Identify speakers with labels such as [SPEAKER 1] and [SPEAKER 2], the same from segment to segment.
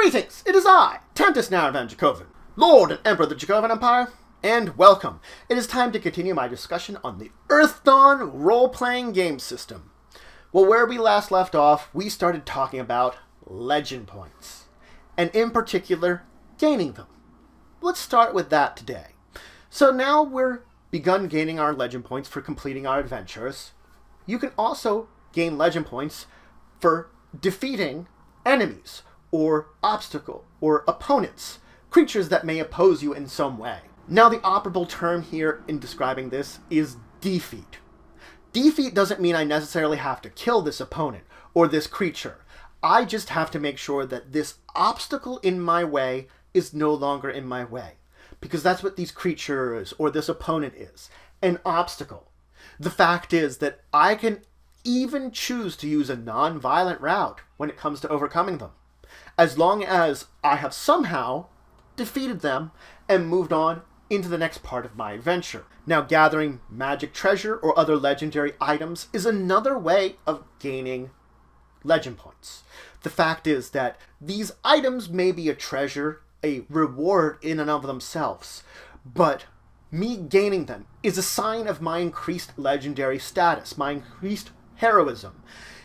[SPEAKER 1] Greetings! It is I, Tantus Naravan Dracovin, Lord and Emperor of the Dracovin Empire, and welcome. It is time to continue my discussion on the EARTHDAWN Roleplaying game system. Well, where we last left off, we started talking about legend points, and in particular, gaining them. Let's start with that today. So now we're begun gaining our legend points for completing our adventures. You can also gain legend points for defeating enemies, or obstacle, or opponents, creatures that may oppose you in some way. Now the operable term here in describing this is defeat. Defeat doesn't mean I necessarily have to kill this opponent, or this creature. I just have to make sure that this obstacle in my way is no longer in my way. Because that's what these creatures, or this opponent is, an obstacle. The fact is that I can even choose to use a non-violent route when it comes to overcoming them, as long as I have somehow defeated them and moved on into the next part of my adventure. Now, gathering magic treasure or other legendary items is another way of gaining legend points. The fact is that these items may be a treasure, a reward in and of themselves, but me gaining them is a sign of my increased legendary status, my increased heroism.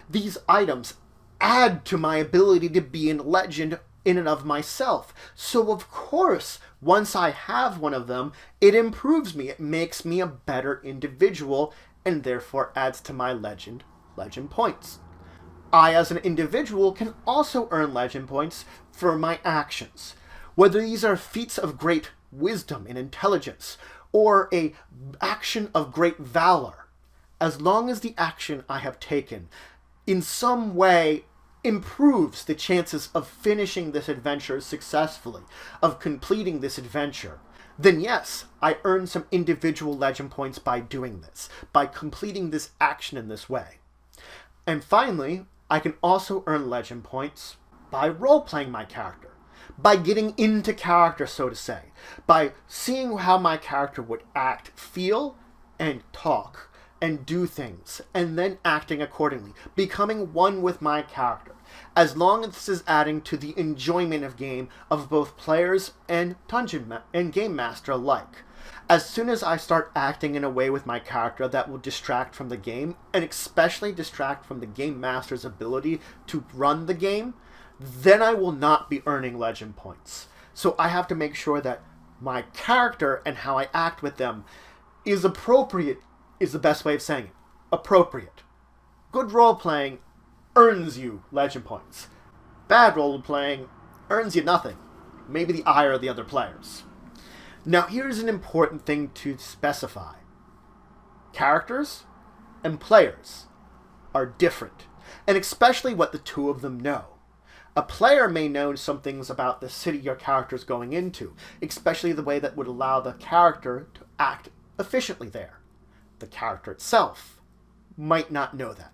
[SPEAKER 1] These items add to my ability to be in legend in and of myself. So of course, once I have one of them, it improves me. It makes me a better individual and therefore adds to my legend points. I, as an individual, can also earn legend points for my actions. Whether these are feats of great wisdom and intelligence, or an action of great valor, as long as the action I have taken in some way improves the chances of finishing this adventure successfully, of completing this adventure, then yes, I earn some individual legend points by doing this, by completing this action in this way. And finally, I can also earn legend points by role-playing my character, by getting into character, so to say, by seeing how my character would act, feel, and talk, and do things, and then acting accordingly, becoming one with my character, as long as this is adding to the enjoyment of game of both players and and game master alike. As soon as I start acting in a way with my character that will distract from the game, and especially distract from the game master's ability to run the game, then I will not be earning legend points. So I have to make sure that my character and how I act with them is appropriate, is the best way of saying it. Appropriate. Good role-playing earns you legend points. Bad role-playing earns you nothing. Maybe the ire of the other players. Now here's an important thing to specify. Characters and players are different, and especially what the two of them know. A player may know some things about the city your character is going into, especially the way that would allow the character to act efficiently there. The character itself might not know that.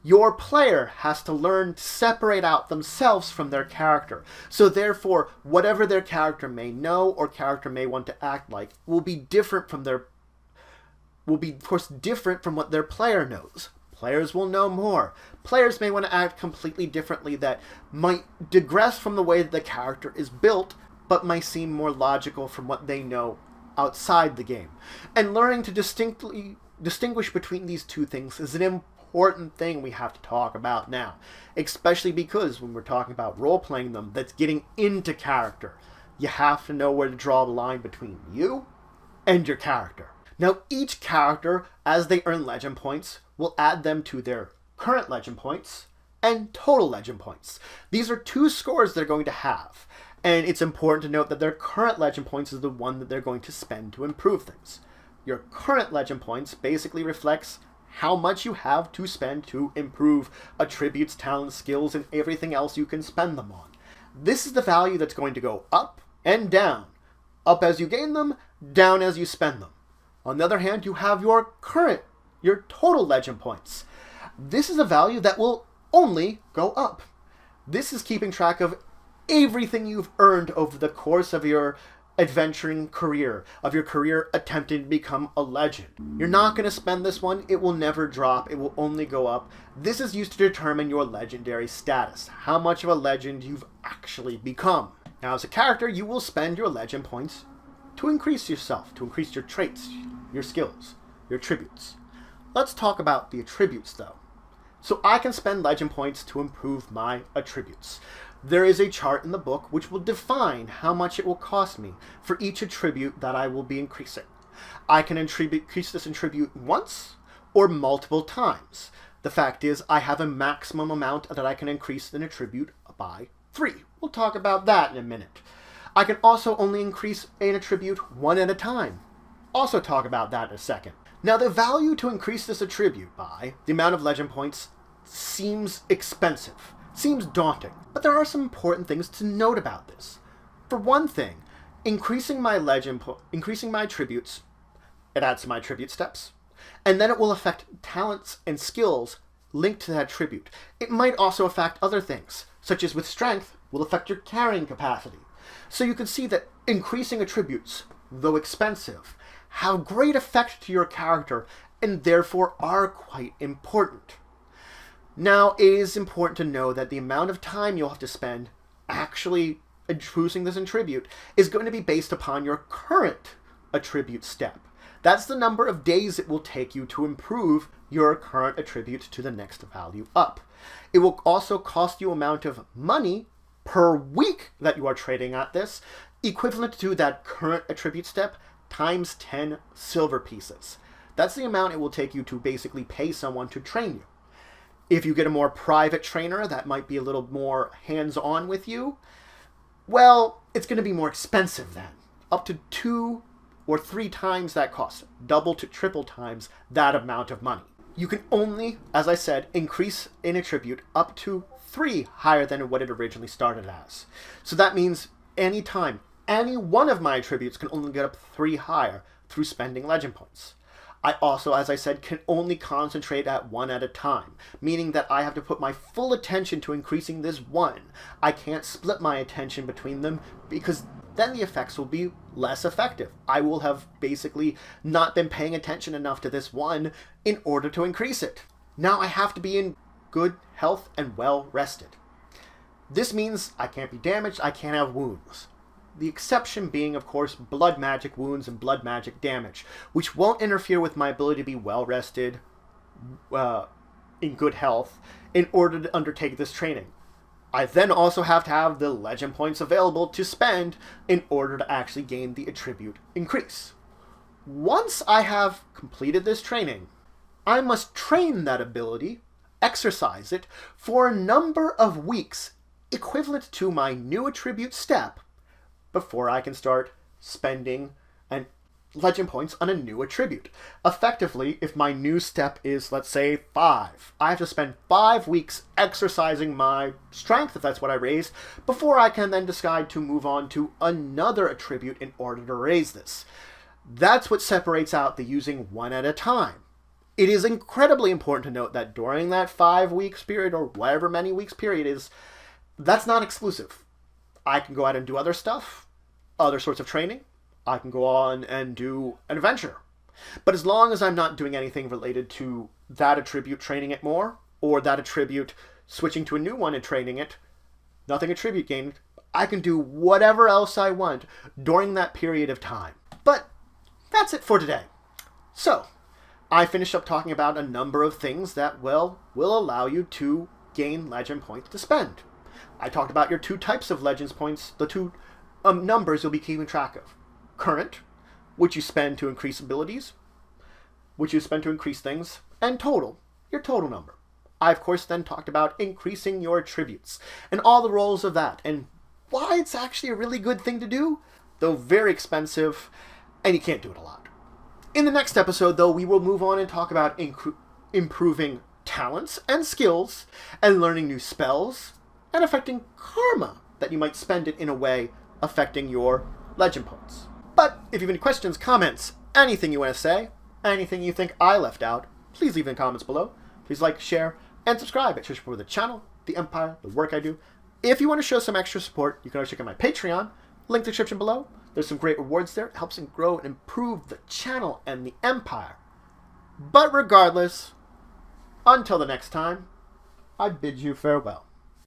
[SPEAKER 1] Your player has to learn to separate out themselves from their character. So therefore, whatever their character may know or character may want to act like will be different from of course different from what their player knows. Players will know more. Players may want to act completely differently that might digress from the way that the character is built, but might seem more logical from what they know outside the game. And learning to distinguish between these two things is an important thing we have to talk about now, especially because when we're talking about role-playing them, that's getting into character. You have to know where to draw the line between you and your character. Now, each character, as they earn legend points, will add them to their current legend points and total legend points. These are two scores they're going to have. And it's important to note that their current legend points is the one that they're going to spend to improve things. Your current legend points basically reflects how much you have to spend to improve attributes, talents, skills, and everything else you can spend them on. This is the value that's going to go up and down. Up as you gain them, down as you spend them. On the other hand, you have your total legend points. This is a value that will only go up. This is keeping track of everything you've earned over the course of your adventuring career, of your career attempting to become a legend. You're not going to spend this one. It will never drop. It will only go up. This is used to determine your legendary status, how much of a legend you've actually become. Now, as a character, you will spend your legend points to increase yourself, to increase your traits, your skills, your attributes. Let's talk about the attributes, though. So I can spend legend points to improve my attributes. There is a chart in the book which will define how much it will cost me for each attribute that I will be increasing. I can increase this attribute once or multiple times. The fact is, I have a maximum amount that I can increase an attribute by 3. We'll talk about that in a minute. I can also only increase an attribute one at a time. Also talk about that in a second. Now, the value to increase this attribute by, the amount of legend points, seems expensive, seems daunting. But there are some important things to note about this. For one thing, increasing my attributes, it adds to my attribute steps, and then it will affect talents and skills linked to that attribute. It might also affect other things, such as with strength, will affect your carrying capacity. So you can see that increasing attributes, though expensive, have great effect to your character and therefore are quite important. Now, it is important to know that the amount of time you'll have to spend actually choosing this attribute is going to be based upon your current attribute step. That's the number of days it will take you to improve your current attribute to the next value up. It will also cost you amount of money per week that you are trading at this, equivalent to that current attribute step times 10 silver pieces. That's the amount it will take you to basically pay someone to train you. If you get a more private trainer that might be a little more hands-on with you, well, it's going to be more expensive then. Up to 2 or 3 times that cost. Double to triple times that amount of money. You can only, as I said, increase an attribute up to 3 higher than what it originally started as. So that means any time, any one of my attributes can only get up 3 higher through spending legend points. I also, as I said, can only concentrate at one at a time, meaning that I have to put my full attention to increasing this one. I can't split my attention between them because then the effects will be less effective. I will have basically not been paying attention enough to this one in order to increase it. Now I have to be in good health and well rested. This means I can't be damaged, I can't have wounds. The exception being, of course, blood magic wounds and blood magic damage, which won't interfere with my ability to be well rested, in good health, in order to undertake this training. I then also have to have the legend points available to spend in order to actually gain the attribute increase. Once I have completed this training, I must train that ability, exercise it, for a number of weeks equivalent to my new attribute step before I can start spending legend points on a new attribute. Effectively, if my new step is, let's say, 5, I have to spend 5 weeks exercising my strength, if that's what I raised, before I can then decide to move on to another attribute in order to raise this. That's what separates out the using one at a time. It is incredibly important to note that during that 5 weeks period, or whatever many weeks period is, that's not exclusive. I can go out and do other stuff, other sorts of training. I can go on and do an adventure. But as long as I'm not doing anything related to that attribute training it more, or that attribute switching to a new one and training it, nothing attribute gained, I can do whatever else I want during that period of time. But that's it for today. So, I finished up talking about a number of things that, well, will allow you to gain legend points to spend. I talked about your 2 types of legends points, the 2 numbers you'll be keeping track of. Current, which you spend to increase abilities, which you spend to increase things, and total, your total number. I, of course, then talked about increasing your attributes, and all the roles of that, and why it's actually a really good thing to do, though very expensive, and you can't do it a lot. In the next episode, though, we will move on and talk about improving talents and skills, and learning new spells, and affecting karma that you might spend it in a way affecting your legend points. But if you have any questions, comments, anything you want to say, anything you think I left out, please leave in the comments below. Please like, share, and subscribe. It shows support the channel, the empire, the work I do. If you want to show some extra support, you can always check out my Patreon, link in the description below. There's some great rewards there. It helps him grow and improve the channel and the empire. But regardless, until the next time, I bid you farewell.